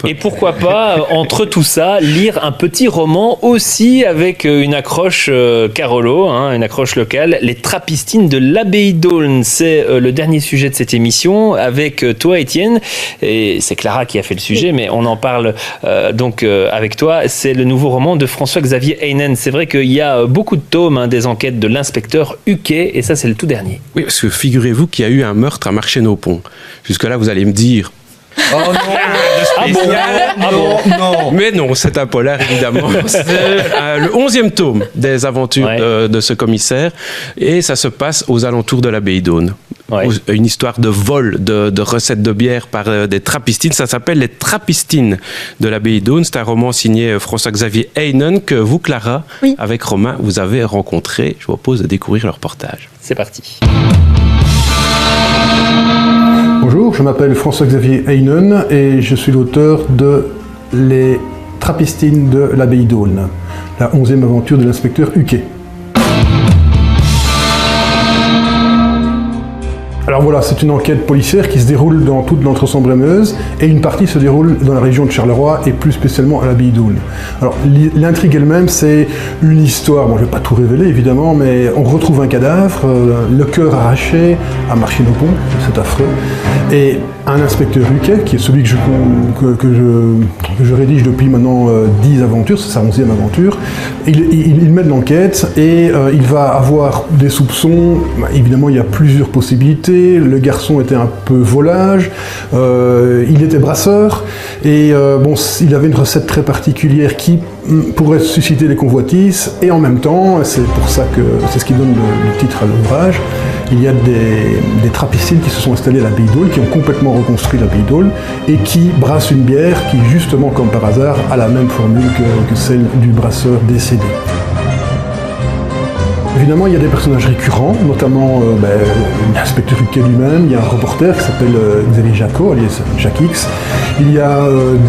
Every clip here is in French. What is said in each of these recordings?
Et pourquoi pas, entre tout ça, lire un petit roman aussi avec une accroche Carolo, une accroche locale, Les Trappistines de l'Abbaye d'Aulne. C'est le dernier sujet de cette émission avec toi, Étienne. Et c'est Clara qui a fait le sujet, mais on en parle donc avec toi. C'est le nouveau roman de François-Xavier Heinen. C'est vrai qu'il y a beaucoup de tomes des enquêtes de l'inspecteur Huquet, et ça, c'est le tout dernier. Oui, parce que figurez-vous qu'il y a eu un meurtre à Marchais-nos-Ponts. Jusque-là, vous allez me dire... Oh non, non. Mais non, c'est un polar, évidemment. C'est le 11e tome des aventures de ce commissaire. Et ça se passe aux alentours de l'abbaye d'Aulne. Ouais. Une histoire de vol de recettes de bière par des trappistines. Ça s'appelle Les Trappistines de l'abbaye d'Aulne. C'est un roman signé François-Xavier Heinen que vous, Clara, avec Romain, vous avez rencontré. Je vous propose de découvrir le reportage. C'est parti. Bonjour, je m'appelle François-Xavier Heinen et je suis l'auteur de Les Trappistines de l'abbaye d'Aulne, la 11e aventure de l'inspecteur Huquet. Alors voilà, c'est une enquête policière qui se déroule dans toute l'Entre-Sambre-et-Meuse et une partie se déroule dans la région de Charleroi et plus spécialement à l'abbaye d'Aulne. Alors l'intrigue elle-même, c'est une histoire, bon je ne vais pas tout révéler évidemment, mais on retrouve un cadavre, le cœur arraché à Marchais-nos-Ponts, c'est affreux, et un inspecteur Huquet, qui est celui que je rédige depuis maintenant 10 aventures, c'est sa 11e aventure, il mène l'enquête et il va avoir des soupçons. Évidemment il y a plusieurs possibilités. Le garçon était un peu volage, il était brasseur et il avait une recette très particulière qui pourrait susciter des convoitises, et en même temps, c'est pour ça que c'est ce qui donne le titre à l'ouvrage, il y a des trappistines qui se sont installées à l'abbaye d'Aulne, qui ont complètement reconstruit l'abbaye d'Aulne et qui brassent une bière qui, justement comme par hasard, a la même formule que celle du brasseur décédé. Évidemment, il y a des personnages récurrents, notamment l'inspecteur Huquet lui-même, il y a un reporter qui s'appelle Xavier Jacot, alias Jacques X. Il y a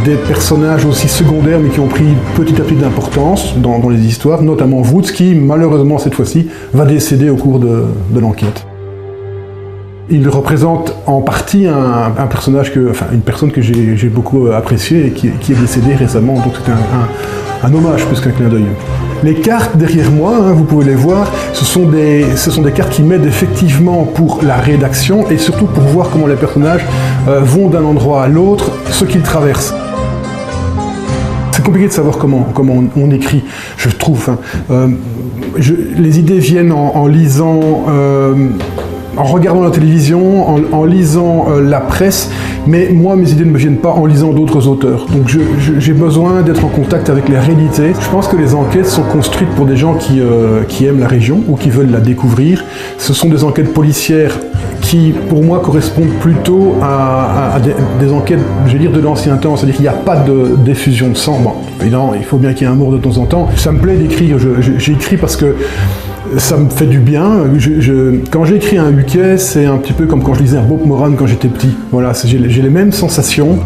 des personnages aussi secondaires, mais qui ont pris petit à petit d'importance dans les histoires, notamment Woods, qui, malheureusement, cette fois-ci, va décéder au cours de l'enquête. Il représente en partie un personnage une personne que j'ai beaucoup appréciée et qui est décédée récemment, donc c'était un hommage plus qu'un clin d'œil. Les cartes derrière moi, vous pouvez les voir, ce sont des cartes qui m'aident effectivement pour la rédaction et surtout pour voir comment les personnages vont d'un endroit à l'autre, ce qu'ils traversent. C'est compliqué de savoir comment on écrit, je trouve. Les idées viennent en lisant... en regardant la télévision, en lisant la presse, mais moi, mes idées ne me viennent pas en lisant d'autres auteurs. Donc j'ai besoin d'être en contact avec les réalités. Je pense que les enquêtes sont construites pour des gens qui aiment la région ou qui veulent la découvrir. Ce sont des enquêtes policières qui, pour moi, correspondent plutôt à des enquêtes, je vais dire, de l'ancien temps. C'est-à-dire qu'il n'y a pas de diffusion de sang. Bon, évidemment, il faut bien qu'il y ait un mort de temps en temps. Ça me plaît d'écrire. J'écris parce que ça me fait du bien. Quand j'écris un Huquet, c'est un petit peu comme quand je lisais un Bob Moran quand j'étais petit. Voilà, j'ai les mêmes sensations.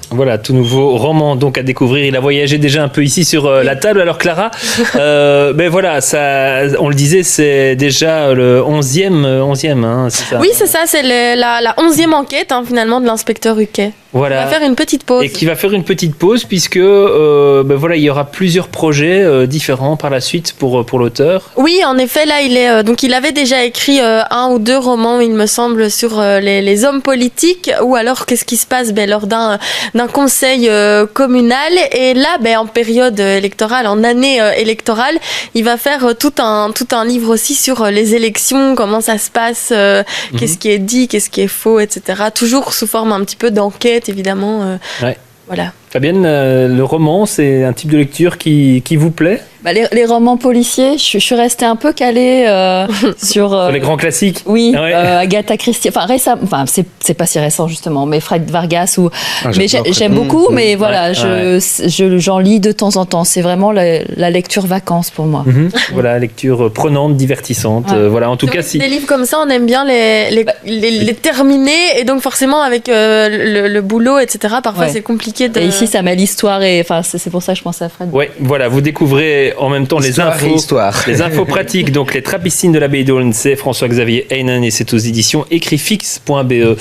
Voilà, tout nouveau roman donc à découvrir. Il a voyagé déjà un peu ici sur la table. Alors Clara, voilà, ça, on le disait, c'est déjà le 11e, c'est ça? Oui, c'est ça, c'est la 11e enquête finalement de l'inspecteur Huquet. Voilà. Il va faire une petite pause. Et qui va faire une petite pause puisque il y aura plusieurs projets différents par la suite pour l'auteur. Oui, en effet, là il avait déjà écrit 1 ou 2 romans, il me semble, sur les hommes politiques, ou alors qu'est-ce qui se passe lors d'un conseil communal, et là en période électorale, en année électorale, il va faire tout un livre aussi sur les élections, comment ça se passe, qu'est-ce qui est dit, qu'est-ce qui est faux, etc. Toujours sous forme un petit peu d'enquête, évidemment. Voilà. Fabienne, le roman, c'est un type de lecture qui vous plaît? Les romans policiers, je suis restée un peu calée sur les grands classiques. Oui, Agatha Christie. C'est pas si récent justement, mais Fred Vargas mais j'aime beaucoup, mais voilà, j'en lis de temps en temps. C'est vraiment la lecture vacances pour moi. Voilà, lecture prenante, divertissante. Voilà, en tout cas, si des livres comme ça, on aime bien les terminer, et donc forcément avec le boulot, etc. Parfois c'est compliqué de. Et ici, ça met l'histoire, et c'est pour ça que je pense à Fred. Oui, voilà, vous découvrez en même temps les infos pratiques. Donc les Trappistines de l'abbaye d'Aulne, c'est François-Xavier Heinen et c'est aux éditions écrifix.be.